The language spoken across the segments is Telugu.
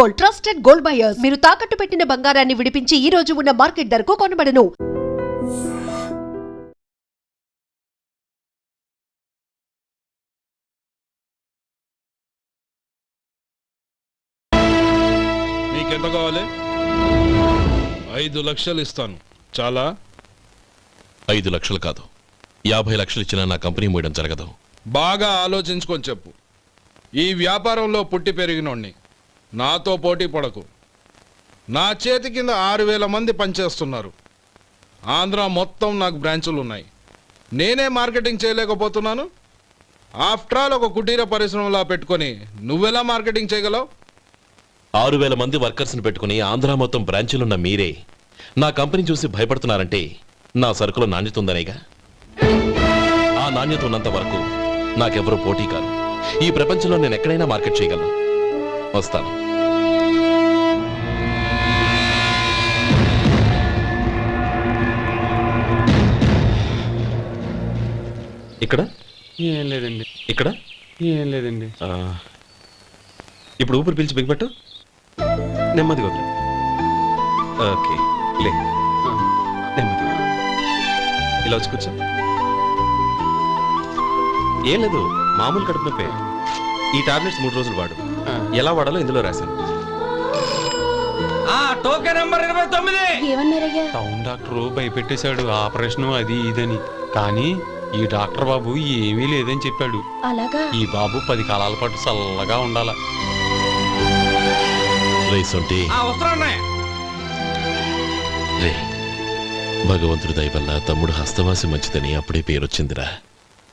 Gold, trusted gold buyers. మీరు తాకట్టు పెట్టిన బంగారాన్ని విడిపించి ఈ రోజు ఉన్న మార్కెట్ ధరకు కొనబడను. నీకెంత కావాలి? 5 లక్షలు ఇస్తాను. చాలా? 5 లక్షలు కాదు, 50 లక్షలు ఇచ్చినా నా కంపెనీ మూయడం జరగదు. బాగా ఆలోచించుకొని చెప్పు. ఈ వ్యాపారంలో పుట్టి పెరిగినోడ్ని, నాతో పోటీ పడకు. నా చేతి కింద 6,000 మంది పనిచేస్తున్నారు. ఆంధ్ర మొత్తం నాకు బ్రాంచులు ఉన్నాయి. నేనే మార్కెటింగ్ చేయలేకపోతున్నాను. ఆఫ్టర్ ఆల్ ఒక కుటీర పరిశ్రమలా పెట్టుకొని నువ్వెలా మార్కెటింగ్ చేయగలవు? 6,000 మంది వర్కర్స్ని పెట్టుకుని ఆంధ్ర మొత్తం బ్రాంచీలున్న మీరే నా కంపెనీ చూసి భయపడుతున్నారంటే నా సరుకులో నాణ్యత ఉందనేగా. ఆ నాణ్యత ఉన్నంత వరకు నాకెవరూ పోటీ కాదు. ఈ ప్రపంచంలో నేను ఎక్కడైనా మార్కెట్ చేయగలను. వస్తాను. ఇక్కడ ఏం లేదండి. ఇక్కడ ఏం లేదండి. ఇప్పుడు ఊపిరి పీల్చి బిగ్బట్టు. నెమ్మదిగా వదిలే. ఓకే, లే. నెమ్మదిగా ఇలా వచ్చి కూర్చో. ఏం లేదు, మామూలు కడుపు నొప్పే. ఈ టాబ్లెట్స్ 3 రోజులు వాడు. ఎలా వాడాలో ఇందులో రాశాను. Token number 29. టౌన్ డాక్టర్ భయపెట్టేశాడు, ఆపరేషన్ అది ఇదని. కానీ ఈ డాక్టర్ బాబు ఏమీ లేదని చెప్పాడు. అలాగా? ఈ బాబు 10 కాలాల పాటు చల్లగా ఉండాల. రే, భగవంతుడి దయ వల్ల తమ్ముడు హస్తవాసి మంచిదని అప్పుడే పేరొచ్చిందిరా.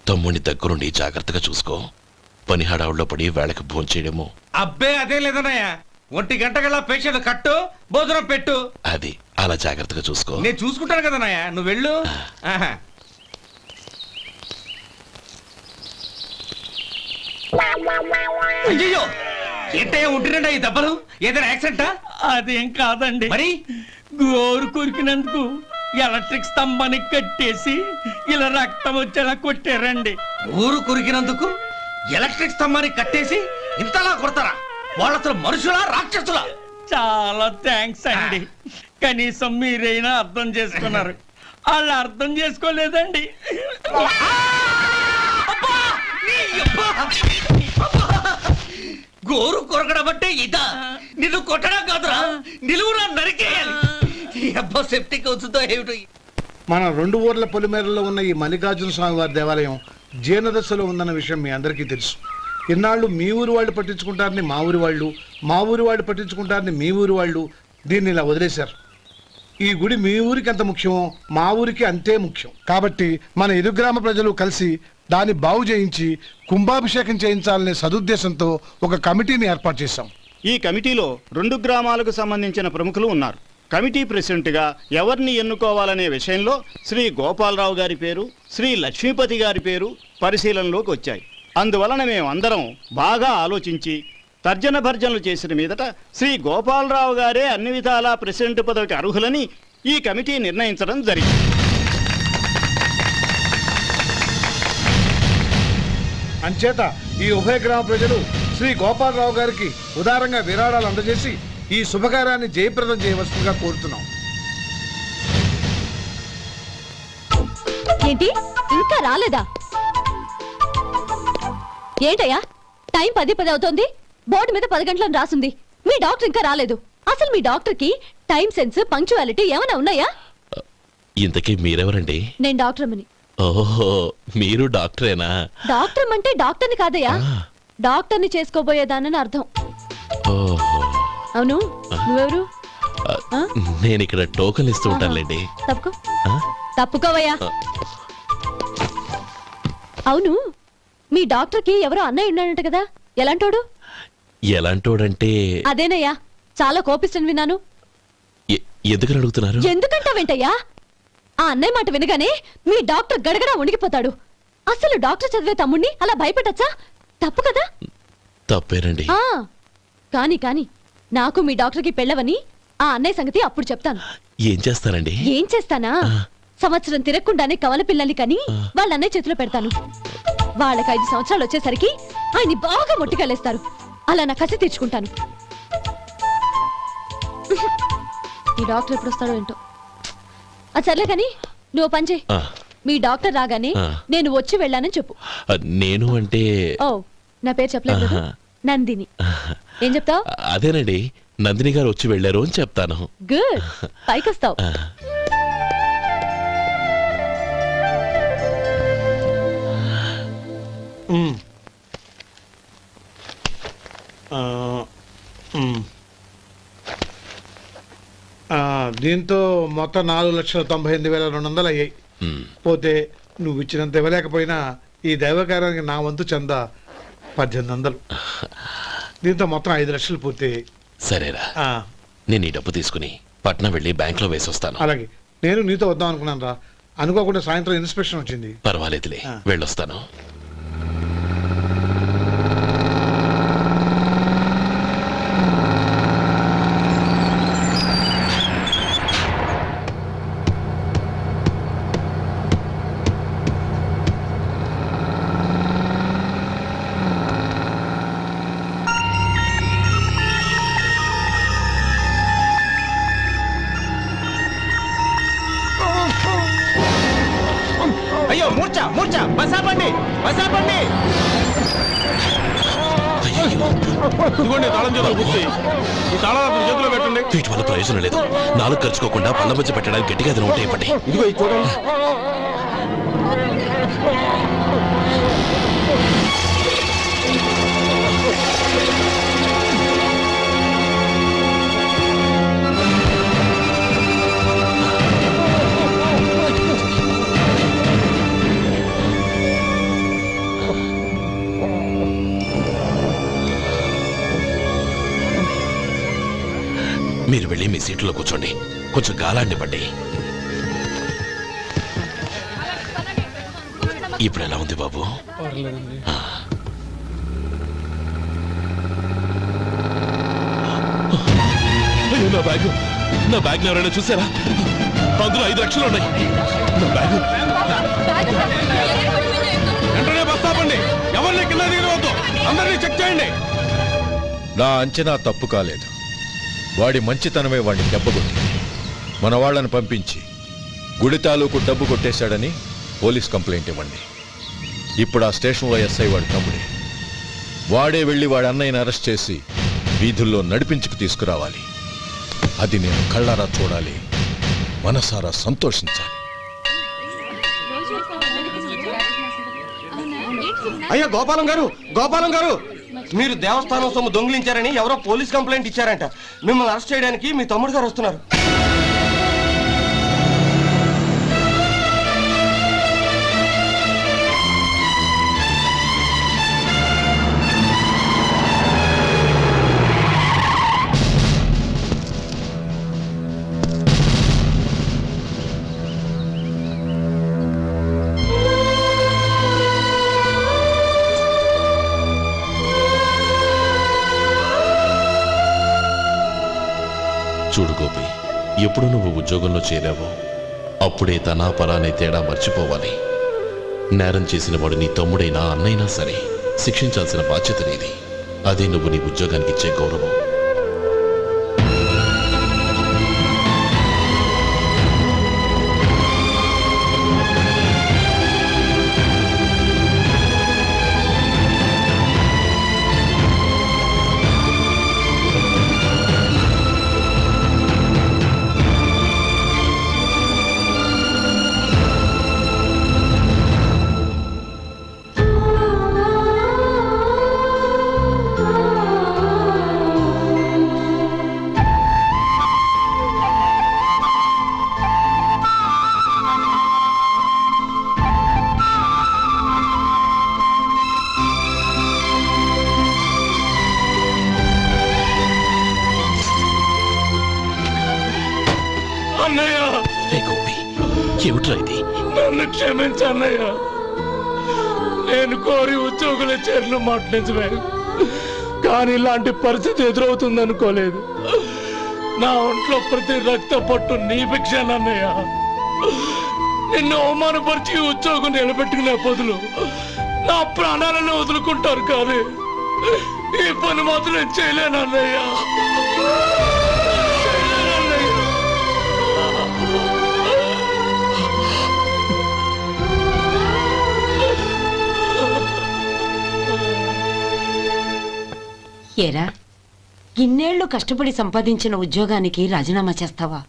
తమ్ముడిని దగ్గరుండి జాగ్రత్తగా చూసుకో. పని హడావుల్లో పడి వేళకి భోంచేయడము. అబ్బే అదే లేదన్నయ్య. 1 గంటకల్లా పేషెంట్ కట్టు, భోజనం పెట్టు. అది అలా జాగ్రత్తగా చూసుకో. నేను చూసుకుంటాను కదన్నయ్య, నువ్వు వెళ్ళు. అయ్యో, ఏంటయ్యా ఉంటున్నాడా ఈ దెబ్బలు? ఏదైనా యాక్సిడెంటా? అదేం కాదండి, మరి గోరు కొరికినందుకు ఎలక్ట్రిక్ స్తంభానికి కట్టేసి ఇలా రక్తం వచ్చేలా కొట్టారండి. ఊరు కొరికినందుకు ఎలక్ట్రిక్ స్తంభాన్ని కట్టేసి ఇంతలా కొడతారా? వాళ్ళ అసలు మనుషులా, రాక్షసులా? చాలా థ్యాంక్స్ అండి. కనీసం మీరైనా అర్థం చేసుకున్నారు. వాళ్ళు అర్థం చేసుకోలేదండి. గోరు కొరకడం అంటే ఇదా? నిన్ను కొట్టడం కాదురా, నిలువురా నరికేయాలి. అబ్బా సెప్టిక్ అవుతుందో ఏమిటో. మన 2 ఊర్ల పొలిమేరలో ఉన్న ఈ మల్లికార్జున స్వామి వారి దేవాలయం జీర్ణదశలో ఉందన్న విషయం మీ అందరికీ తెలుసు. ఇన్నాళ్ళు మీ ఊరు వాళ్ళు పట్టించుకుంటారని మా ఊరి వాళ్ళు, మా ఊరి వాళ్ళు పట్టించుకుంటారని మీ ఊరి వాళ్ళు దీన్ని ఇలా వదిలేశారు. ఈ గుడి మీ ఊరికి ఎంత ముఖ్యమో మా ఊరికి అంతే ముఖ్యం. కాబట్టి మన ఇరు గ్రామ ప్రజలు కలిసి దాన్ని బాగు చేయించి కుంభాభిషేకం చేయించాలనే సదుద్దేశంతో ఒక కమిటీని ఏర్పాటు చేశాం. ఈ కమిటీలో 2 గ్రామాలకు సంబంధించిన ప్రముఖులు ఉన్నారు. కమిటీ ప్రెసిడెంట్గా ఎవరిని ఎన్నుకోవాలనే విషయంలో శ్రీ గోపాలరావు గారి పేరు, శ్రీ లక్ష్మీపతి గారి పేరు పరిశీలనలోకి వచ్చాయి. అందువలన మేము అందరం బాగా ఆలోచించి తర్జన భర్జనలు చేసిన మీదట శ్రీ గోపాలరావు గారే అన్ని విధాలా ప్రెసిడెంట్ పదవికి అర్హులని ఈ కమిటీ నిర్ణయించడం జరిగింది. అంచేత ఈ ఉభయ గ్రామ ప్రజలు శ్రీ గోపాలరావు గారికి ఉదారంగా విరాళాలు అందజేసి ఈ శుభకార్యాన్ని జయప్రదం చేయవలసిందిగా కోరుతున్నాం. ఏంటి ఇంకా రాలేదా? ఏంటయ్యా, టైం 10 అవుతోంది. బోర్డు మీద 10 గంటలను రాసింది. మీ డాక్టర్ ఇంకా రాలేదు. అసలు మీ డాక్టర్ కి టైం సెన్స్, పంక్చువాలిటీ ఏమైనా ఉన్నాయా? ఇంతకీ మీరెవరండి? నేను డాక్టర్మని. ఓహో, మీరు డాక్టరేనా? డాక్టర్ అంటే డాక్టర్ని కాదయ్యా, డాక్టర్ని చేసుకోబోయేదానని అర్థం. ఓహో, అవును, నువ్వెవరు? నేను ఇక్కడ టోకన్ ఇస్తూ ఉంటానులేండి. తప్పుకో. తప్పుకోవయ్యా. అవును, మీ డాక్టర్ కి ఎవరో అన్నయ్య ఉన్నాడంట కదా, ఎలాంటోడు? ఎలాంటోడంటే అదేనయ్యా, చాలా కోపిస్తని విన్నాను. ఎందుకని అడుగుతున్నారు? ఎందుకంటావేంటయ్యా? ఆ అన్నయ్య మాట వినగానే మీ డాక్టర్ గడగడా ఉణిగిపోతాడు. అసలు డాక్టర్ చదివే తమ్ముణ్ణి అలా భయపెట్టచ్చా? తప్పు కదా? తప్పేనండి. కాని కాని నాకు మీ డాక్టర్కి పెళ్ళవని ఆ అన్నయ్య సంగతి అప్పుడు చెప్తాను. ఏం చేస్తానండి? ఏం చేస్తానా, సంవత్సరం తిరగకుండానే కవల పిల్లల్ని కని వాళ్ళ అన్నయ్య చేతిలో పెడతాను. వాళ్ళకి 5 సంవత్సరాలు వచ్చేసరికి ఆయన్ని బాగా మొట్టికెళ్ళేస్తారు. అలా నా కసి తీర్చుకుంటాను. ఈ డాక్టర్ ఎప్పుడు వస్తాడో ఏంటో. అది సర్లే కానీ నువ్వు పని చేయి. ఆ, మీ డాక్టర్ రాగానే ఆ. నేను వచ్చి వెళ్ళానని చెప్పు. నేను అంటే ఓ నా పేరు చెప్పలేదు కదా? ఆహా. నందిని. ఏం చెప్తావు? అదేనండి, నందిని గారు వచ్చి వెళ్ళారు అని చెప్తాను. గుడ్, పైకి వస్తావు. ఆ, దీంతో మొత్తం 4,98,200 అయ్యాయి. ఉమ్. పోతే నువ్వు ఇచ్చినంత ఇవ్వలేకపోయినా ఈ దైవకార్యానికి నా వంతు చంద 1800. దీంతో మొత్తం 5 లక్షలు పూర్తయ్యాయి. సరేరా, ఆ, నేను ఈ డబ్బు తీసుకుని పట్నం వెళ్ళి బ్యాంక్ లో వేసొస్తాను. అలాగే నేను నీతో వద్దాం అనుకున్నాను రా. అనుకోకుండా సాయంత్రం ఇన్స్పెక్షన్ వచ్చింది. పర్వాలేదులే, ఆ. వెళ్ళొస్తాను. అయ్యో మూర్ఛ మూర్ఛ బసాపండి బసాపండి. ఇదిగోండి తాళం చేతులు గుర్తి. ఈ తాళాలు చేతిలో పెట్టండి. వీటి వల్ల ప్రయోజనం లేదు. నాలుగు ఖర్చుకోకుండా పళ్ళ మధ్య పెట్టడానికి గట్టిగా ఏదైనా ఉంటే ఇవ్వండి. ఇదిగో ఇది చూడండి. మీరు వెళ్ళి మీ సీట్లో కూర్చోండి. కొంచెం గాలాండివ్వండి. ఇప్పుడు ఎలా ఉంది బాబు? ఆ. అయ్యో, నా బ్యాగ్ ఎవరైనా చూసారా? అందులో 5 లక్షలు ఉన్నాయి. నా బ్యాగ్ వెంటనే బస్ ఆపండి. ఎవరిని కింద దిగవద్దు. అందరినీ చెక్ చేయండి. నా అంచనా తప్పు కాలేదు. వాడి మంచితనమే వాడిని దెబ్బకొట్టింది. మన వాళ్ళని పంపించి గుడి తాలూకు డబ్బు కొట్టేశాడని పోలీస్ కంప్లైంట్ ఇవ్వండి. ఇప్పుడు ఆ స్టేషన్లో ఎస్ఐ వాడి తమ్ముడే. వాడే వెళ్ళి వాడి అన్నయ్యని అరెస్ట్ చేసి వీధుల్లో నడిపించుకు తీసుకురావాలి. అది నేను కళ్ళారా చూడాలి, మనసారా సంతోషించాలి. అయ్యో గోపాలం గారు, గోపాలం గారు, మీరు దేవస్థానం సొమ్ము దొంగిలించారని ఎవరో పోలీస్ కంప్లైంట్ ఇచ్చారంట. మిమ్మల్ని అరెస్ట్ చేయడానికి మీ తమ్ముడు గారు వస్తున్నారు. చూడు గోపి, ఎప్పుడు నువ్వు ఉద్యోగంలో చేరావో అప్పుడే తనా పరానే తేడా మర్చిపోవాలి. నేరం చేసిన వాడు నీ తమ్ముడైనా అన్నైనా సరే శిక్షించాల్సిన బాధ్యత నీది. అదే నువ్వు నీ ఉద్యోగానికి ఇచ్చే గౌరవం. రే గోపి, ఏమిట్రా ఇది? నన్ను క్షమించన్నయ్య. నేను కోరి ఉద్యోగుల చేరిన మాట నిజమే, కానీ ఇలాంటి పరిస్థితి ఎదురవుతుంది అనుకోలేదు. నా ఒంట్లో ప్రతి రక్త పట్టు నీ భిక్షానన్నయ్య. నిన్ను అవమానపరిచి ఉద్యోగం నిలబెట్టుకునే బదులు నా ప్రాణాలను వదులుకుంటారు, కానీ ఈ పని మాత్రం నేను చేయలేనన్నయ్య. ఏరా ఇన్నేళ్లు కష్టపడి సంపాదించిన ఉద్యోగానికి రాజీనామా చేస్తావా?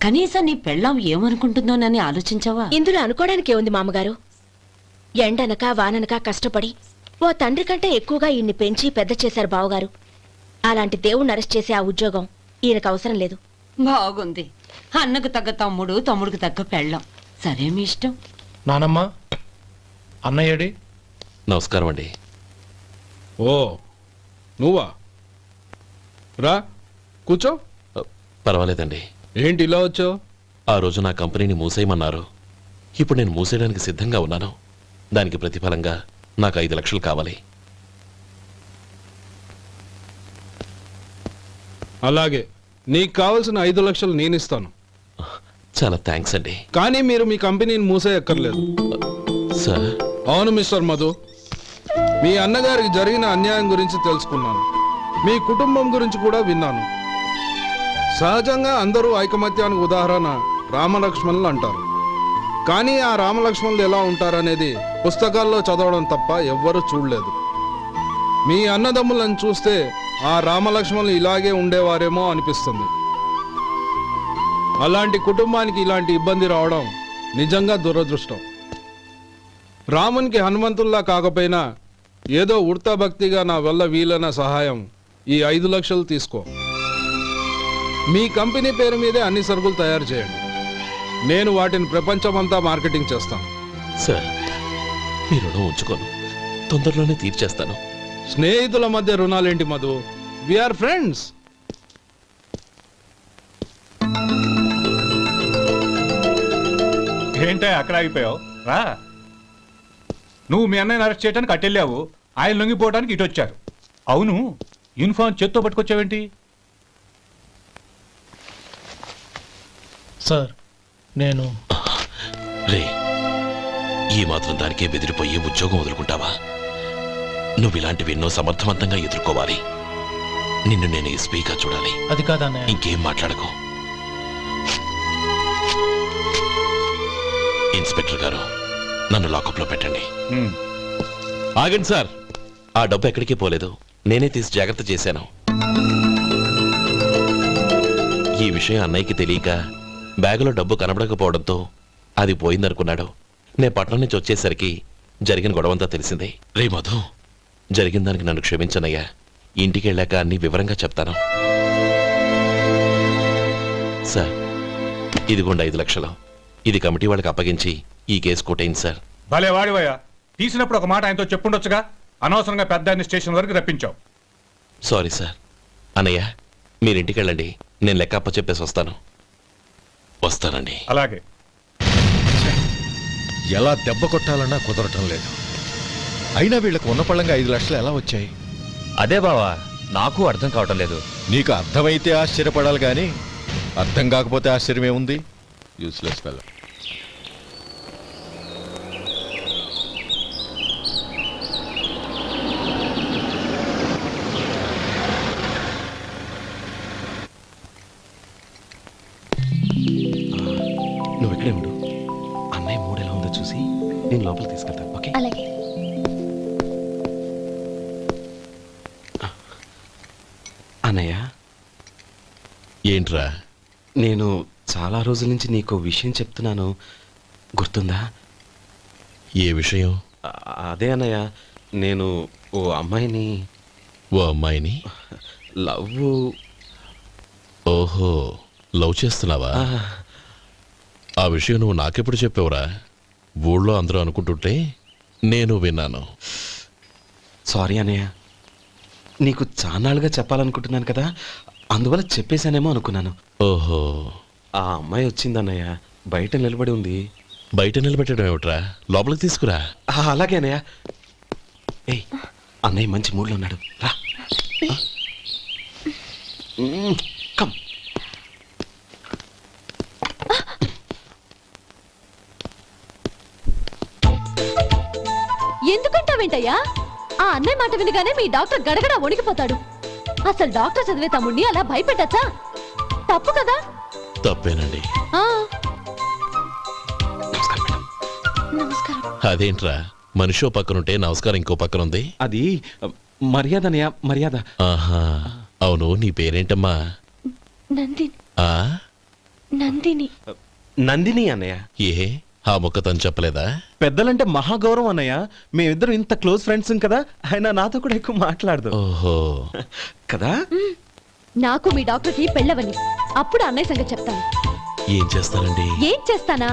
కనీసం నీ పెళ్ళాం ఏమనుకుంటుందోనని ఆలోచించావా? ఇందులో అనుకోవడానికి ఏముంది మామగారు? ఎండనక వాననక కష్టపడి ఓ తండ్రి కంటే ఎక్కువగా ఈయన్ని పెంచి పెద్ద చేశారు బావగారు. అలాంటి దేవుణ్ణి అరెస్ట్ చేసే ఆ ఉద్యోగం ఈయనకు అవసరం లేదు. బాగుంది. అన్నకు తగ్గ తమ్ముడు, తమ్ముడికి తగ్గ పెళ్ళాం. సరే మీ ఇష్టం. నానమ్మ, అన్నయ్యడి. నమస్కారం అండి. ఓ నువ్వా? రా కూర్చో. పర్వాలేదండి. ఏంటి ఇలా వచ్చావు? ఆ రోజు నా కంపెనీని మూసేయమన్నారు. ఇప్పుడు నేను మూసేయడానికి సిద్ధంగా ఉన్నాను. దానికి ప్రతిఫలంగా నాకు 5 లక్షలు కావాలి. అలాగే, నీకు కావాల్సిన 5 లక్షలు నేను ఇస్తాను. చాలా థ్యాంక్స్ అండి. కానీ మీరు మీ కంపెనీని మూసేయక్కర్లేదు. సార్, అవును మిస్టర్ మధు, మీ అన్నగారికి జరిగిన అన్యాయం గురించి తెలుసుకున్నాను. మీ కుటుంబం గురించి కూడా విన్నాను. సహజంగా అందరూ ఐకమత్యానికి ఉదాహరణ రామలక్ష్మణులు అంటారు. కానీ ఆ రామలక్ష్మణులు ఎలా ఉంటారనేది పుస్తకాల్లో చదవడం తప్ప ఎవ్వరూ చూడలేదు. మీ అన్నదమ్ములను చూస్తే ఆ రామలక్ష్మణులు ఇలాగే ఉండేవారేమో అనిపిస్తుంది. అలాంటి కుటుంబానికి ఇలాంటి ఇబ్బంది రావడం నిజంగా దురదృష్టం. రామునికి హనుమంతుల్లా కాకపోయినా ఏదో ఉడతా భక్తిగా నా వల్ల వీలైన సహాయం ఈ 5 లక్షలు తీసుకో. మీ కంపెనీ పేరు మీదే అన్ని సరుకులు తయారు చేయండి. నేను వాటిని ప్రపంచమంతా మార్కెటింగ్ చేస్తాను. సార్, మీ రుణం ఉంచుకోను. తొందరలోనే తీర్చేస్తాను. స్నేహితుల మధ్య రుణాలేంటి మధు? We are friends. ఏంటే అక్కడ ఆగిపోయావు? రా. నువ్వు మీ అన్నయ్యని అరెస్ట్ చేయడానికి అట్టెళ్ళావు, ఆయన లొంగిపోవడానికి ఇటు వచ్చారు. అవును, యూనిఫామ్ చేత్తో పట్టుకొచ్చావేంటి? సార్, నేను రే, ఈ మాత్రం దానికే బెదిరిపోయి ఉద్యోగం వదులుకుంటావా? నువ్వు ఇలాంటివి ఎన్నో సమర్థవంతంగా ఎదుర్కోవాలి. నిన్ను నేను ఎస్పీగా చూడాలి. అది కాదన్నయ్య. ఇంకేం మాట్లాడకు. ఇన్స్పెక్టర్ గారు, నన్ను లాకప్లో పెట్టండి. ఆగండి సార్, ఆ డబ్బు ఎక్కడికి పోలేదు. నేనే తీసి జాగ్రత్త చేశాను. ఈ విషయం అన్నయ్యకి తెలియక బ్యాగులో డబ్బు కనబడకపోవడంతో అది పోయిందనుకున్నాడు. నే పట్నం నుంచి వచ్చేసరికి జరిగిన గొడవంతా తెలిసిందే. రే మధు, జరిగిన దానికి నన్ను క్షమించనయ్యా. ఇంటికి వెళ్ళాక అన్ని వివరంగా చెప్తాను. సార్, ఇదిగోండి 5 లక్షలు. ఇది కమిటీ వాళ్ళకి అప్పగించి ఈ కేసు కొట్టేయండి సార్. భలే వాడివయ్యా, తీసినప్పుడు ఒక మాట ఆయనతో చెప్పుండొచ్చుగా. అనవసరంగా పెద్ద ఆయన స్టేషన్ వరకు రప్పించావు. Sorry sir. అన్నయ్య, మీరింటికి వెళ్ళండి. నేను లెక్క అప్ప చెప్పేసి వస్తానండి. అలాగే. ఎలా దెబ్బ కొట్టాలన్నా కుదరటం లేదు. అయినా వీళ్ళకు ఉన్న పళ్ళంగా 5 లక్షలు ఎలా వచ్చాయి? అదే బావా, నాకు అర్థం కావటం లేదు. నీకు అర్థమైతే ఆశ్చర్యపడాలి కానీ అర్థం కాకపోతే ఆశ్చర్యమేముంది? Useless fellow. నువ్వు ఇక్కడే ఉండు. అన్నయ్య మూడు ఎలా ఉందో చూసి నేను లోపలికి తీసుకెళ్తాను. ఓకే? అలాగే. అన్నయ్య, ఏంట్రా? నేను చాలా రోజుల నుంచి నీకు విషయం చెప్తున్నాను, గుర్తుందా? ఏ విషయం? అదే అన్నయ్య, నేను ఓ అమ్మాయిని ఓ అమ్మాయిని లవ్. ఓహో, లవ్ చేస్తున్నావా? ఆ విషయం నువ్వు నాకెప్పుడు చెప్పావురా? ఊళ్ళో అందరూ అనుకుంటుంటే నేను విన్నాను. సారీ అన్నయ్య, నీకు చాన్నాళ్ళుగా చెప్పాలనుకుంటున్నాను కదా, అందువల్ల చెప్పేశానేమో అనుకున్నాను. ఓహో, ఆ అమ్మాయి వచ్చిందన్నయ్య, బయట నిలబడి ఉంది. బయట నిలబెట్టడం ఏమిట్రా? లోపలికి తీసుకురా. అలాగే అన్నయ్య. ఏయ్, అన్నయ్య మంచి మూడ్లో ఉన్నాడు, రా. కమ్. ఎందుకంటావేంటయ్యా? ఆ అన్నయ్య మాట వినగానే మీ డాక్టర్ గడగడ వణికిపోతాడు. అసలు డాక్టర్ చదివే తమ్ముడిని అలా భయపెట్టచ్చా? తప్పు కదా? తప్పేనండి. నమస్కారం. అదేంట్రా, మనిషో పక్కనుంటే నమస్కారం ఇంకో పక్కనుంది? అది మర్యాద అన్నయ్య మర్యాద. ఆహా, అవును నీ పేరేంటమ్మా? నందిని. ఆ నందిని. నందిని అన్నయ్య. ఏ ఆ ముక్క తను చెప్పలేదా? పెద్దలంటే మహాగౌరవం అన్నయ్య. మేమిద్దరం ఇంత క్లోజ్ ఫ్రెండ్స్ కదా, ఆయన నాతో కూడా ఎక్కువ మాట్లాడదు ఓహో, కదా. నాకు మీ డాక్టర్కి పెళ్ళవని అప్పుడు అన్నయ్య సంగతి చెప్తాను. ఏం చేస్తారండి? ఏం చేస్తానా?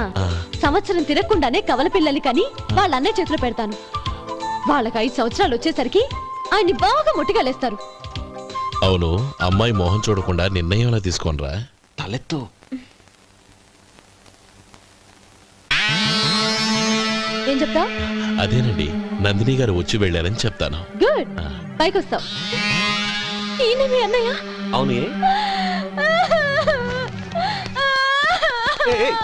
సంవత్సరం తిరగకుండానే కవల పిల్లల్ని కని వాళ్ళ అన్నయ్య చేతిలో పెడతాను. వాళ్ళకి 5 సంవత్సరాలు వచ్చేసరికి ఆయన్ని బాగా ముట్టిగలేస్తారు. అవును, అమ్మాయి మోహం చూడకుండా నిర్ణయం ఎలా తీసుకోనరా? తలెత్తు. ఏం చెప్తా? అదేనండి, నందిని గారు వచ్చి వెళ్ళారని చెప్తాను. గుడ్, పైకొస్తావు. ఈయన మీ అన్నయ్య? అవును.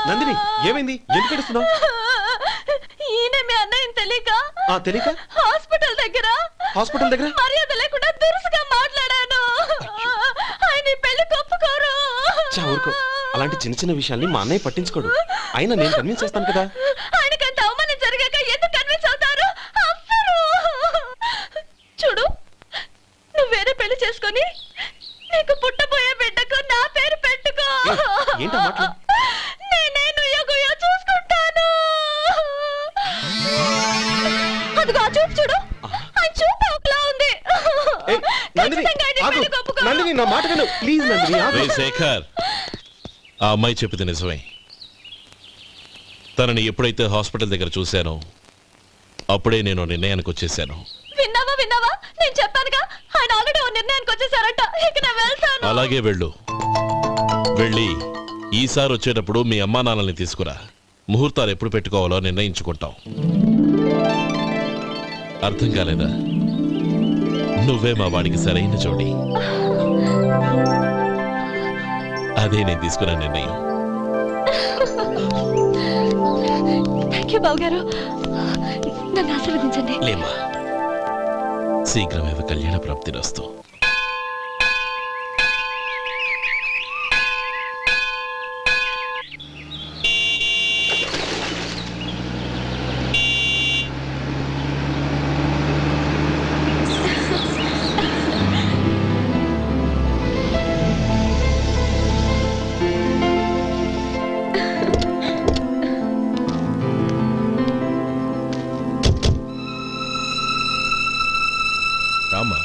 నందిని ఏమైంది? ఎందుకు ఏడుస్తున్నావు? ఈయన మీ అన్నయ్యని తెలియక తెలియక హాస్పిటల్ దగ్గర మర్యాద లేకుండా దురుసుగా మాట్లాడాను. ఆయన ఈ పెళ్లికి ఒప్పుకోరు. ఊరుకో, అలాంటి చిన్న చిన్న విషయాల్ని మా అన్నయ్య పట్టించుకోడు. అయినా నేను కన్విన్స్ చేస్తాను కదా. ఆయనకి అంత అవమానం జరిగాక ఎందుకు కన్విన్స్ అవుతారు? అవ్వరు. చూడు, నువ్వు వేరే పెళ్లి చేసుకొని నీకు పుట్టబోయే బిడ్డకు నా పేరు పెట్టుకో. ఏంటా మాటలు? నేనే నుయ్యగుయ్య చూసుకుంటాను. అదిగో ఆ చూపు చూడు, ఆ చూపు ఒకలా ఉంది. ఖచ్చితంగా ఆయన ఈ పెళ్లికి ఒప్పుకోరు. నందిని నా మాట విను ప్లీజ్. నందిని రే శేఖర్, ఆ అమ్మాయి చెప్పింది నిజమే. తనని ఎప్పుడైతే హాస్పిటల్ దగ్గర చూశానో అప్పుడే నేను నిర్ణయానికి వచ్చేసాను. విన్నావా? నేను చెప్పానుగా, ఆయన ఆల్రెడీ ఓ నిర్ణయానికి వచ్చేసారట. ఇక నేను వెళ్తాను. అలాగే వెళ్ళు. వెళ్ళి ఈసారి వచ్చేటప్పుడు మీ అమ్మా నాన్నల్ని తీసుకురా. ముహూర్తాలు ఎప్పుడు పెట్టుకోవాలో నిర్ణయించుకుంటాం. అర్థం కాలేదా? నువ్వే మా వాడికి సరైన జోడి. అదే నేను తీసుకున్న నిర్ణయం. థ్యాంక్ యూ బావగారు. నన్ను ఆశీర్వదించండి. లేమ్మా, శీఘ్రమేవ కళ్యాణ ప్రాప్తిరస్తు. రామా,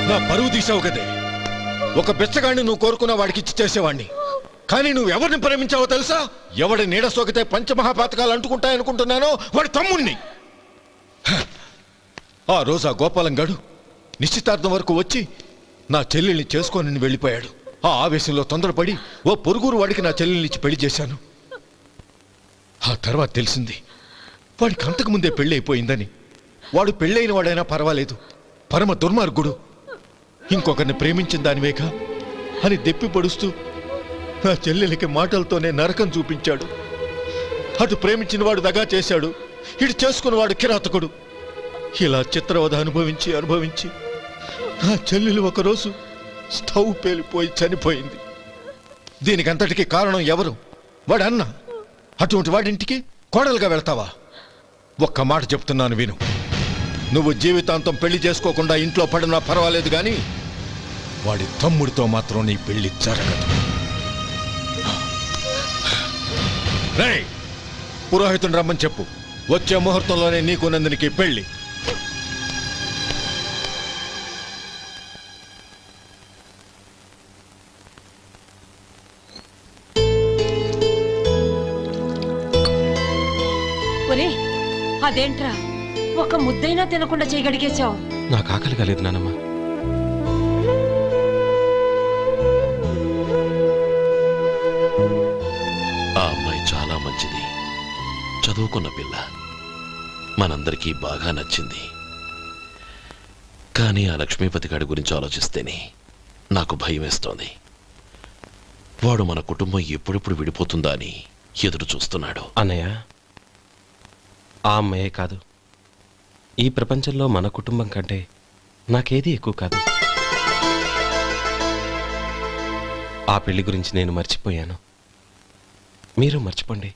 నా పరువు తీసావు కదే. ఒక బిచ్చగాడిని నువ్వు కోరుకున్న వాడికి ఇచ్చి చేసేవాడిని. కానీ నువ్వు ఎవరిని ప్రేమించావో తెలుసా? ఎవడి నీడ సోకితే పంచమహాపాతకాలు అంటుకుంటాయనుకుంటున్నానో వాడి తమ్ముణ్ణి. ఆ రోజు ఆ గోపాలం గాడు నిశ్చితార్థం వరకు వచ్చి నా చెల్లెల్ని చేసుకొని వెళ్ళిపోయాడు. ఆ ఆవేశంలో తొందరపడి ఓ పొరుగురు వాడికి నా చెల్లెల్ని ఇచ్చి పెళ్లి చేశాను. ఆ తర్వాత తెలిసింది వాడికి అంతకుముందే పెళ్లి అయిపోయిందని. వాడు పెళ్ళైన వాడైనా పర్వాలేదు, పరమ దుర్మార్గుడు. ఇంకొకరిని ప్రేమించిన దానివేక అని దెప్పి పొడుస్తూ నా చెల్లెలికి మాటలతోనే నరకం చూపించాడు. అటు ప్రేమించిన వాడు దగా చేశాడు, ఇటు చేసుకున్నవాడు కిరాతకుడు. ఇలా చిత్రవధ అనుభవించి నా చెల్లెలు ఒకరోజు స్టవ్ పేలిపోయి చనిపోయింది. దీనికంతటికి కారణం ఎవరు? వాడు అన్న. అటువంటి వాడింటికి కోడలుగా వెళ్తావా? ఒక్క మాట చెప్తున్నాను విను. నువ్వు జీవితాంతం పెళ్లి చేసుకోకుండా ఇంట్లో పడినా పర్వాలేదు, కానీ వాడి తమ్ముడితో మాత్రం నీ పెళ్లి జరగదు. రేయ్, పురోహితుని రమ్మని చెప్పు. వచ్చే ముహూర్తంలోనే నీకు నందినికి పెళ్లి. ఒరే, అదేంట్రా ఒక ముద్దైనా తినకుండా చేయగడిగేశావు? నాకు ఆకలి కాలేదు నానమ్మ. ఆ అమ్మాయి చాలా మంచిది, చదువుకున్న పిల్ల, మనందరికీ బాగా నచ్చింది. కానీ ఆ లక్ష్మీపతి గారి గురించి ఆలోచిస్తేనే నాకు భయం వేస్తోంది. వాడు మన కుటుంబం ఎప్పుడెప్పుడు విడిపోతుందా అని ఎదురు చూస్తున్నాడు. అన్నయ్య, ఆ అమ్మాయే కాదు, ఈ ప్రపంచంలో మన కుటుంబం కంటే నాకేది ఎక్కువ కాదు. ఆ పెళ్లి గురించి నేను మర్చిపోయాను, మీరు మర్చిపోండి.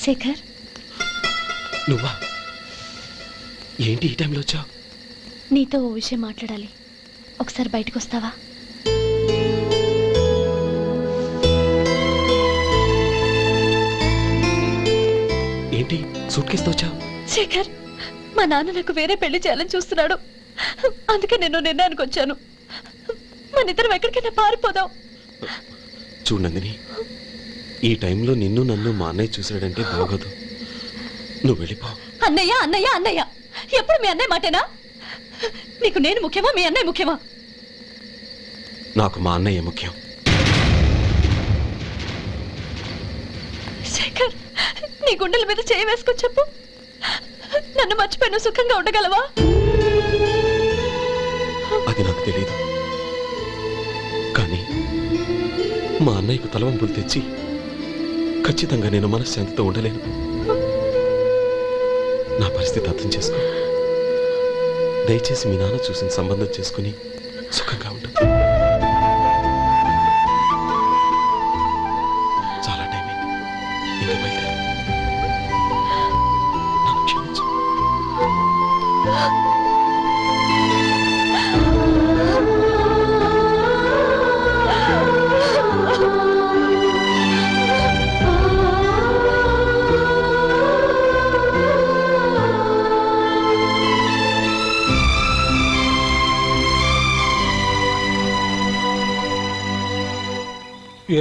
శేఖర్, నువ్వా? ఏంటి ఈ టైంలో వచ్చావు? నీతో ఓ విషయం మాట్లాడాలి. ఒకసారి బయటకు వస్తావా? ఏంటి సూట్ కేసుతో వచ్చావు? శేఖర్, మా నాన్న నాకు వేరే పెళ్లి చేయాలని చూస్తున్నాడు. అందుకే నేను నిర్ణయానికి వచ్చాను. మన ఇద్దరం ఎక్కడికైనా పారిపోదాం. చూడండి, ఈ టైంలో నిన్ను నన్ను మా అన్నయ్య చూశాడంటే బాగోదు. నువ్వు వెళ్ళిపో. అన్నయ్య అన్నయ్య అన్నయ్య, ఎప్పుడు మీ అన్నయ్య మాటేనా? నీకు నేను ముఖ్యమా, మీ అన్నయ్య ముఖ్యమా? నాకు మా అన్నయ్య ముఖ్యం. శేఖర్, నీ గుండెల మీద చేయి వేసుకొని చెప్పు, నన్ను మర్చిపోయిన సుఖంగా ఉండగలవా? అది నాకు తెలియదు, కానీ మా అన్నయ్యకు తలవంపులు తెచ్చి ఖచ్చితంగా నేను మనశ్శాంతితో ఉండలేను. నా పరిస్థితి అర్థం చేసుకో. దయచేసి మీ నాన్న చూసిన సంబంధం చేసుకుని సుఖంగా ఉంటుంది. చాలా టైం అయింది, ఇంకా బయలుదేరు. నన్ను క్షమించు.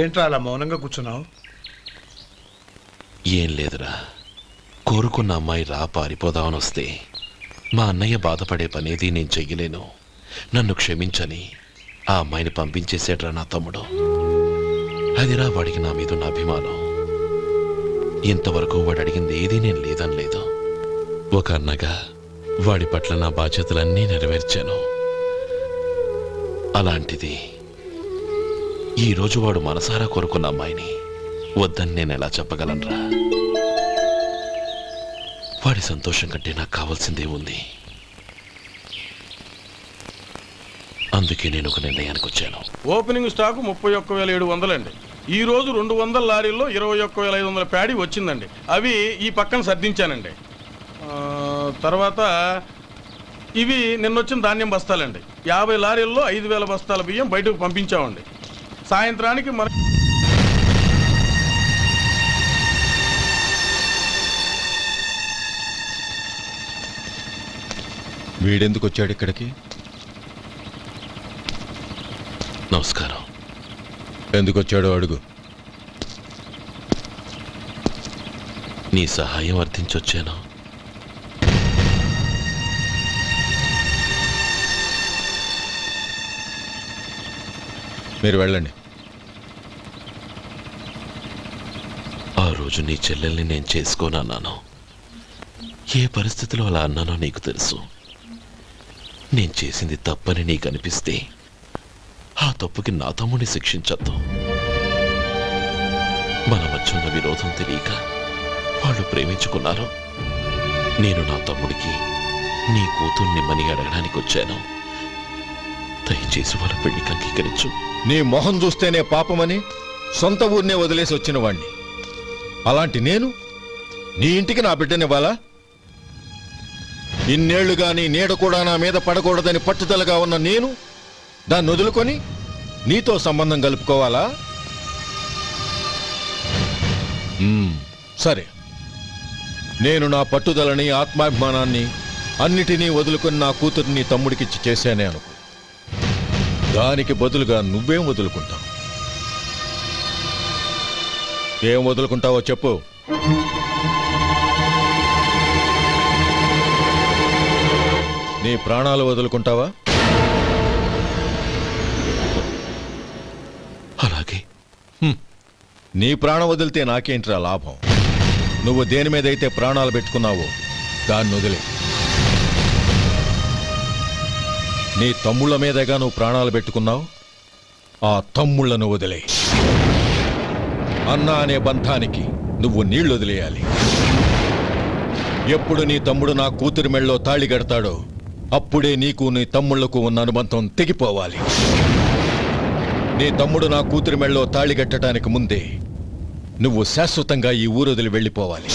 ఏంట్రా అలా మౌనంగా కూర్చున్నావు? ఏం లేదురా, కోరుకున్న అమ్మాయి రా పారిపోదామని వస్తే మా అన్నయ్య బాధపడే పనేది నేను చెయ్యలేను, నన్ను క్షమించని ఆ అమ్మాయిని పంపించేసాడ్రా నా తమ్ముడు. అదిరా వాడికి నా మీదున్న అభిమానం. ఇంతవరకు వాడు అడిగింది ఏదీ నేను లేదనలేదు. ఒక అన్నగా వాడి పట్ల నా బాధ్యతలన్నీ నెరవేర్చాను. అలాంటిది ఈరోజు వాడు మనసారా కోరుకున్న అమ్మాయిని వద్దని నేను ఎలా చెప్పగలనురా? వాడి సంతోషం కంటే నాకు కావాల్సిందే ఉంది. అందుకే నేను ఒక నిర్ణయానికి వచ్చాను. ఓపెనింగ్ స్టాకు 31,700 అండి. ఈ రోజు 200 లారీల్లో 21,500 ప్యాడీ వచ్చిందండి. అవి ఈ పక్కన సర్దించానండి. తర్వాత ఇవి నిన్నొచ్చిన ధాన్యం బస్తాలండి. 50 లారీల్లో 5,000 బస్తాల బియ్యం బయటకు పంపించామండి. సాయంత్రానికి మన వీడెందుకు వచ్చాడు ఇక్కడికి? నమస్కారం. ఎందుకు వచ్చాడో అడుగు. నీ సహాయం అర్థించొచ్చాను. మీరు వెళ్ళండి. ఆ రోజు నీ చెల్లెల్ని నేను చేసుకోనన్నాను. ఏ పరిస్థితిలో అలా అన్నానో నీకు తెలుసు. నేను చేసింది తప్పని నీకు అనిపిస్తే ఆ తప్పుకి నా తమ్ముడిని శిక్షించద్దు. మన మధ్య ఉన్న విరోధం తెలియక వాళ్ళు ప్రేమించుకున్నారు. నేను నా తమ్ముడికి నీ కూతుర్ని మని అడగడానికి వచ్చాను. దయచేసి వాళ్ళ పెళ్లికి అంగీకరించు. నీ మొహం చూస్తేనే పాపమని సొంత ఊరినే వదిలేసి వచ్చిన వాణ్ణి. అలాంటి నేను నీ ఇంటికి నా బిడ్డనివ్వాలా? ఇన్నేళ్లుగా నీ నీడ కూడా నా మీద పడకూడదని పట్టుదలగా ఉన్న నేను దాన్ని వదులుకొని నీతో సంబంధం కలుపుకోవాలా? సరే, నేను నా పట్టుదలని ఆత్మాభిమానాన్ని అన్నిటినీ వదులుకొని నా కూతుర్ని తమ్ముడికిచ్చి చేశానే అనుకో. దానికి బదులుగా నువ్వేం వదులుకుంటావు? ఏం వదులుకుంటావో చెప్పు. నీ ప్రాణాలు వదులుకుంటావా? అలాగే. నీ ప్రాణం వదిలితే నాకేంట్రా లాభం? నువ్వు దేని మీదైతే ప్రాణాలు పెట్టుకున్నావో దాన్ని వదిలే. నీ తమ్ముళ్ళ మీదగా నువ్వు ప్రాణాలు పెట్టుకున్నావు, ఆ తమ్ముళ్లను వదిలే. అన్న అనే బంధానికి నువ్వు నీళ్లు వదిలేయాలి. ఎప్పుడు నీ తమ్ముడు నా కూతురి మెళ్ళలో తాళి కడతాడో అప్పుడే నీకు నీ తమ్ముళ్లకు ఉన్న అనుబంధం తెగిపోవాలి. నీ తమ్ముడు నా కూతురి మెళ్ళలో తాళి కట్టడానికి ముందే నువ్వు శాశ్వతంగా ఈ ఊరు వదిలి వెళ్ళిపోవాలి.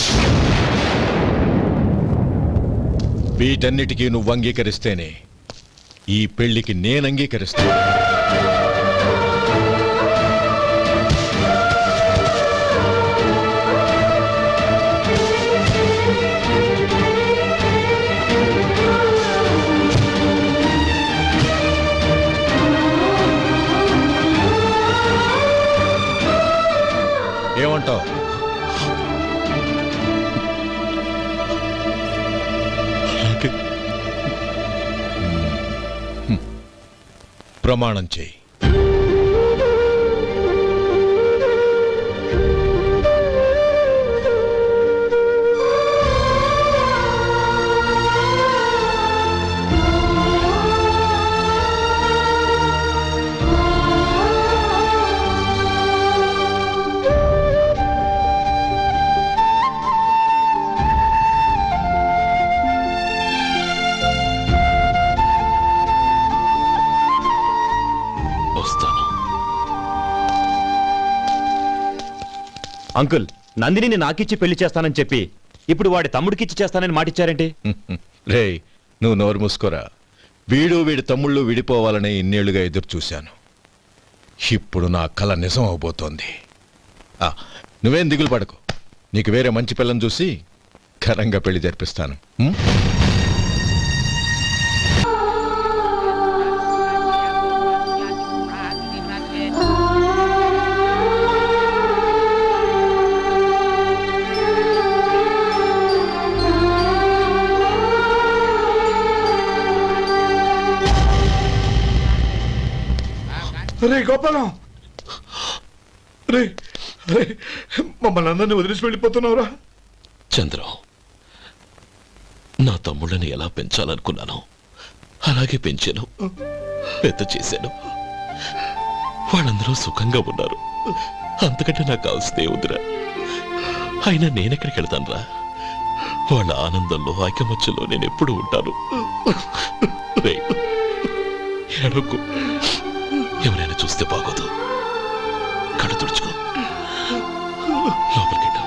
వీటన్నిటికీ నువ్వు అంగీకరిస్తేనే ఈ పెళ్లికి నేను అంగీకరిస్తాను. ఏమంటావు? ప్రమాణం చేయి. వస్తాను. అంకుల్, నందిని నాకిచ్చి పెళ్లి చేస్తానని చెప్పి ఇప్పుడు వాడి తమ్ముడికిచ్చి చేస్తానని మాటిచ్చారేంటి? రేయ్, నువ్వు నోరు మూసుకోరా. వీడి తమ్ముళ్ళు విడిపోవాలని ఇన్నేళ్లుగా ఎదురు చూశాను. ఇప్పుడు నా కల నిజం అవబోతోంది. నువ్వేం దిగులు పడకు. నీకు వేరే మంచి పిల్లని చూసి ఘనంగా పెళ్లి జరిపిస్తాను. రే గోపాలం, రే రే, మమ్మల్ని అందరినీ వదిలేసి వెళ్ళిపోతున్నావురా? చంద్రం, నా తమ్ముళ్ళని ఎలా పెంచాలనుకున్నానో అలాగే పెంచాను, పెద్ద చేశాను. వాళ్ళందరూ సుఖంగా ఉన్నారు. అంతకంటే నాకు కావాల్సిందే వద్దురా. అయినా నేనెక్కడికి వెళ్తానురా? వాళ్ళ ఆనందంలో ఐకమత్యంలో నేను ఎప్పుడు ఉంటాను. ఎడకు, ఎవరైనా చూస్తే బాగోదు. కళ్ళు తుడుచుకో, లోపలికి వెళ్ళు.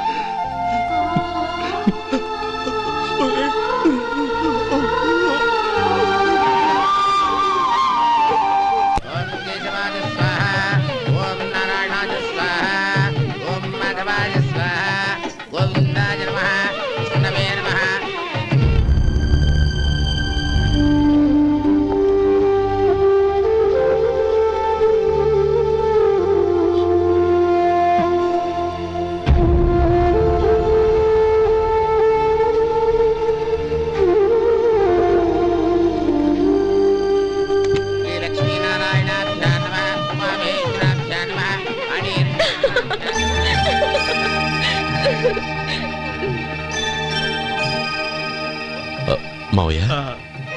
మావయ్య,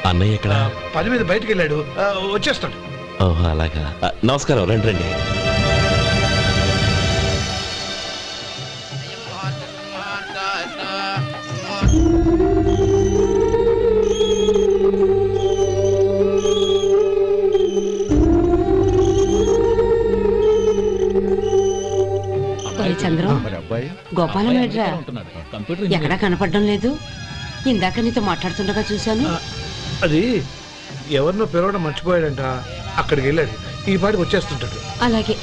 అన్నయ్య ఎక్కడ? పని మీద బయటికి వెళ్ళాడు, వచ్చేస్తాడు. ఓహో, అలాగా. నమస్కారం, రండి రండి. చంద్రం, గోపాలం ఎడ్రా ఎక్కడా కనపడడం లేదు. ఇందాక నీతో మాట్లాడుతుండగా చూశాను. అది ఎవరినో పిలవడం మర్చిపోయాడంట, అక్కడికి వెళ్ళాడు. ఈ పాటికి వచ్చేస్తుంటాడు. అలాగే.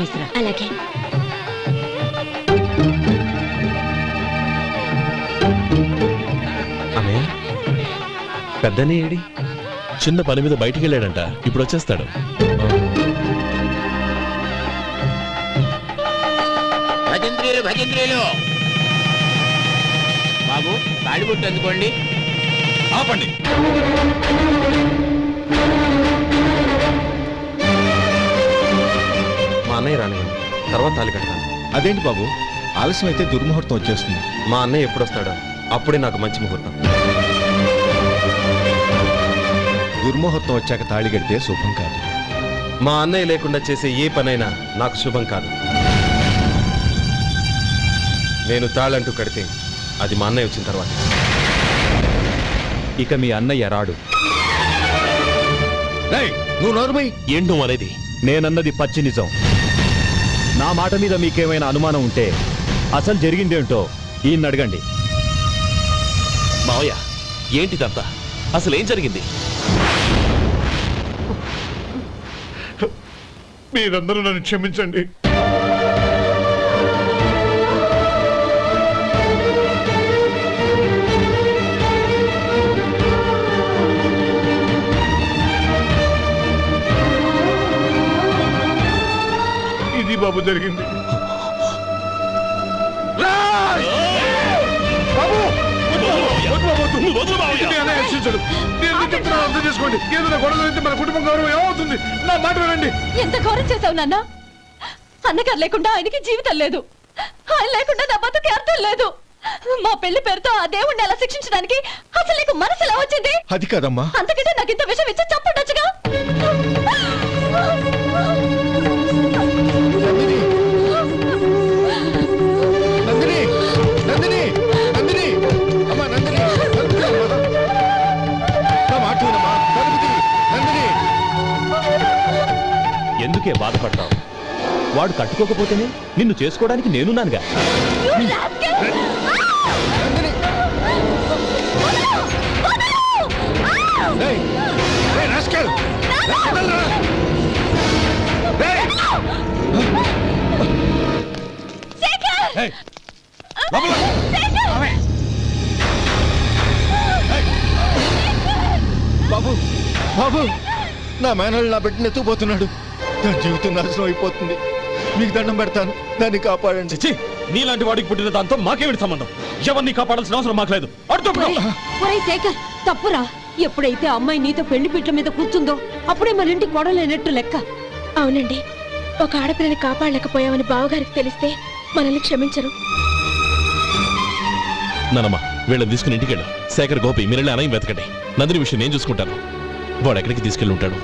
తీసురా. అలాగే. అన్నయ్య పెద్దనే ఏడి చిన్న పని మీద బయటికి వెళ్ళాడంట, ఇప్పుడు వచ్చేస్తాడు. భజంత్రీలు భజంత్రీలు బాబు తాడిబుట్టు అందుకోండి. ఆపండి. మా అన్నయ్య రానివ్వండి, తర్వాత తాళి కడతాను. అదేంటి బాబు, ఆలస్యం అయితే దుర్ముహూర్తం వచ్చేస్తుంది. మా అన్నయ్య ఎప్పుడు వస్తాడో అప్పుడే నాకు మంచి ముహూర్తం. దుర్ముహూర్తం వచ్చాక తాళి కడితే శుభం కాదు. మా అన్నయ్య లేకుండా చేసే ఏ పనైనా నాకు శుభం కాదు. నేను తాళంటూ కడితే అది మా అన్నయ్య వచ్చిన తర్వాత. ఇక మీ అన్నయ్య రాడు. రేయ్, నువ్వు నోరుమై. ఏంటో అనేది నేనన్నది పచ్చి నిజం. నా మాట మీద మీకేమైనా అనుమానం ఉంటే అసలు జరిగిందేంటో ఈయన్ని అడగండి. మావయ్య ఏంటిదంతా, అసలు ఏం జరిగింది? మీరందరూ నన్ను క్షమించండి. ఇది బాబు జరిగింది. బాబు రక్షించడు. నేను చెప్తున్నా, అర్థం చేసుకోండి. ఏదైనా గొడవ అయితే మన కుటుంబం గౌరవం ఏమవుతుంది? నా మాట వినండి. ఎంత ఘోరం చేసావు నాన్న. అన్నగారు లేకుండా ఆయనకి జీవితం లేదు, ఆయన లేకుండా నా బతుకి అర్థం లేదు. మా పెళ్లి పేరుతో ఆ దేవుణ్ణి అలా శిక్షించడానికి అసలు నీకు మనసు ఎలా వచ్చింది? అది కాదమ్మా. అంతకంటే నాకు ఇంత విషయం ఇచ్చి చంపడొచ్చుగా. నందిని, నందిని, నందిని, అమ్మా నందిని, తలుపు తీయమ్మా. నా మాట వినమ్మా, తలుపు తీ. నందిని, ఎందుకే బాధపడతావు? వాడు కట్టుకోకపోతేనే నిన్ను చేసుకోవడానికి నేనున్నానుగా. రేయ్, రేయ్ రాస్కెల్, వదలరా. రేయ్. రేయ్, లోపల. బాబు, బాబు, నా మేనల్ని నా బిడ్డని ఎత్తుకుపోతున్నాడు. నా జీవితం నాశనం అయిపోతుంది. మీకు దండం పెడతాను, దాన్ని కాపాడండి. చిచ్చి, నీలాంటి వాడికి పుట్టిన దాంతో మాకేమిటి సంబంధం? ఎవరిని కాపాడాల్సిన అవసరం మాకు లేదు. ఒరేయ్ శేఖర్, తప్పురా. ఎప్పుడైతే అమ్మాయి నీతో పెళ్లి పీటల మీద కూర్చుందో అప్పుడే మన ఇంటి కొడలేనట్టు లెక్క. అవునండి, ఒక ఆడపిల్లని కాపాడలేకపోయామని బావగారికి తెలిస్తే మనల్ని క్షమించరు. నానమ్మ, వీళ్ళని తీసుకుని ఇంటికి వెళ్ళు. శేఖర్, గోపి, మీరెళ్ళి అన్నయ్య వెతకండి. నందిని విషయం నేను చూసుకుంటాను. వాడు ఎక్కడికి తీసుకెళ్ళి ఉంటాడు?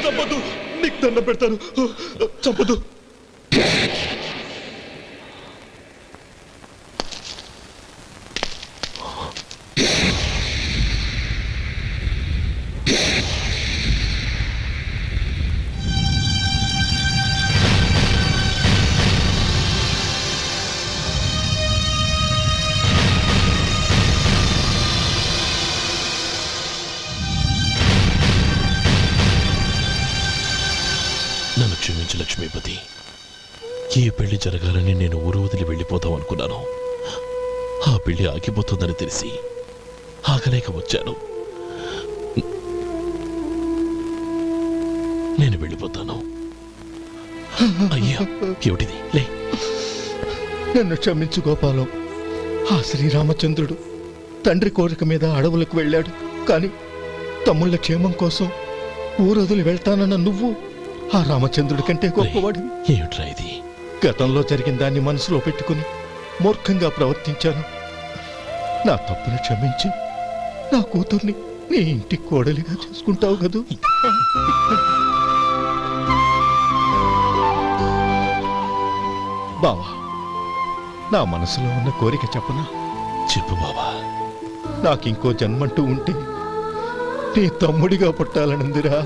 చంపదు, నీకు దండ పెడతాను, చంపదు. నన్ను క్షమించు లక్ష్మీపతి. ఈ పెళ్లి జరగాలని నేను ఊరు వదిలి వెళ్ళిపోతాం అనుకున్నాను. ఆ పెళ్లి ఆగిపోతుందని తెలిసి ఆగలేక వచ్చాను. నేను వెళ్ళిపోతాను. అయ్యో, ఏమిటిది? లే. నన్ను క్షమించు గోపాలం. ఆ శ్రీరామచంద్రుడు తండ్రి కోరిక మీద అడవులకు వెళ్ళాడు. కానీ తమ్ముళ్ళ క్షేమం కోసం ఊరొదిలి వెళ్తానన్న నువ్వు ఆ రామచంద్రుడి కంటే గొప్పవాడివి. ఏమిట్రా ఇది? గతంలో జరిగిన దాన్ని మనసులో పెట్టుకుని మూర్ఖంగా ప్రవర్తించాను. నా తప్పును క్షమించి నా కూతుర్ని నీ ఇంటి కోడలిగా చేసుకుంటావు కదూ. బావా, నా మనసులో ఉన్న కోరిక చెప్పనా? చెప్పు బావా. నాకింకో జన్మంటూ ఉంటే నీ తమ్ముడిగా పుట్టాలనుందిరా.